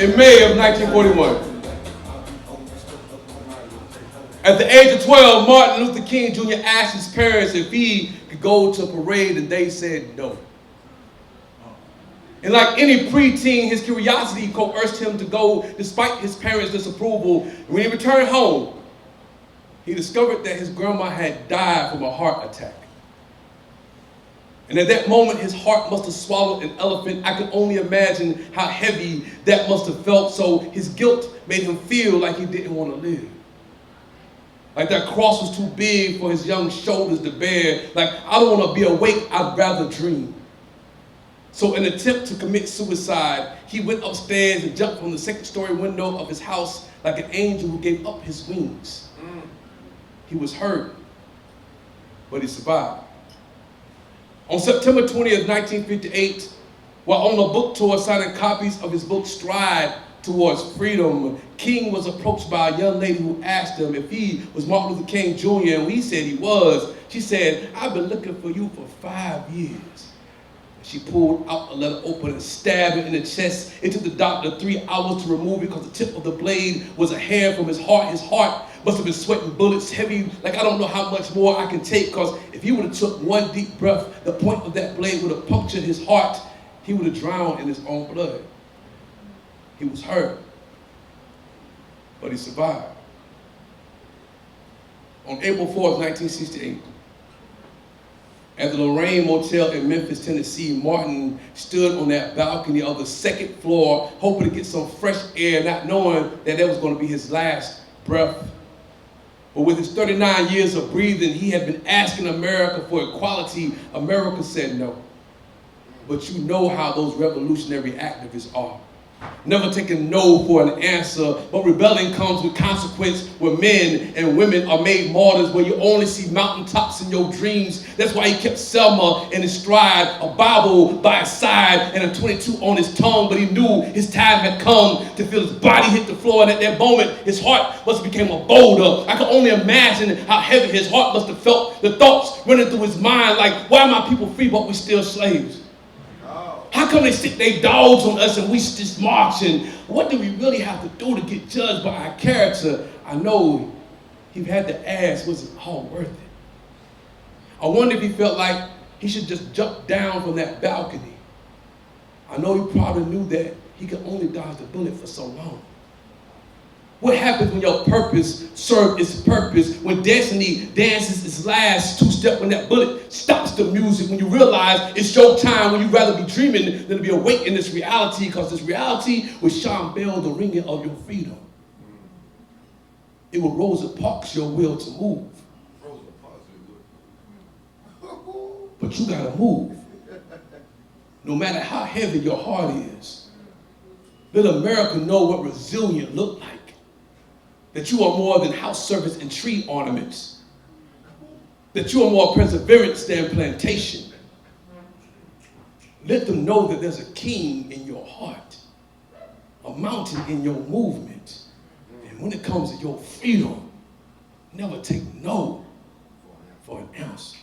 in May of 1941. At the age of 12, Martin Luther King Jr. asked his parents if he could go to a parade, and they said no. And like any preteen, his curiosity coerced him to go despite his parents' disapproval. And when he returned home, he discovered that his grandma had died from a heart attack. And at that moment, his heart must have swallowed an elephant. I can only imagine how heavy that must have felt. So his guilt made him feel like he didn't want to live. Like that cross was too big for his young shoulders to bear. Like, I don't want to be awake, I'd rather dream. So in an attempt to commit suicide, he went upstairs and jumped from the second-story window of his house like an angel who gave up his wings. He was hurt, but he survived. On September 20th, 1958, while on a book tour signing copies of his book Stride Towards Freedom, King was approached by a young lady who asked him if he was Martin Luther King Jr., and he said he was. She said, "I've been looking for you for 5 years." She pulled out a letter opener and stabbed him in the chest. It took the doctor 3 hours to remove it because the tip of the blade was a hair from his heart. His heart must have been sweating bullets heavy. Like, I don't know how much more I can take, because if he would have took one deep breath, the point of that blade would have punctured his heart. He would have drowned in his own blood. He was hurt, but he survived. On April 4th, 1968, at the Lorraine Motel in Memphis, Tennessee, Martin stood on that balcony of the second floor, hoping to get some fresh air, not knowing that was going to be his last breath. But with his 39 years of breathing, he had been asking America for equality. America said no. But you know how those revolutionary activists are. Never taking no for an answer, but rebellion comes with consequence, where men and women are made martyrs, where you only see mountaintops in your dreams. That's why he kept Selma in his stride, a Bible by his side, and a 22 on his tongue. But he knew his time had come to feel his body hit the floor, and at that moment, his heart must have become a boulder. I can only imagine how heavy his heart must have felt, the thoughts running through his mind, like, why are my people free but we still slaves? How come they stick their dogs on us and we just march? And what do we really have to do to get judged by our character? I know he had to ask, was it all worth it? I wonder if he felt like he should just jump down from that balcony. I know he probably knew that he could only dodge the bullet for so long. What happens when your purpose serves its purpose? When destiny dances its last two-step, when that bullet stops the music, when you realize it's your time, when you'd rather be dreaming than to be awake in this reality, because this reality will shine bell the ringing of your freedom. It will Rosa Parks your will to move. But you gotta move. No matter how heavy your heart is. Let America know what resilient look like. That you are more than house servants and tree ornaments. That you are more perseverance than plantation. Let them know that there's a king in your heart, a mountain in your movement. And when it comes to your freedom, never take no for an answer.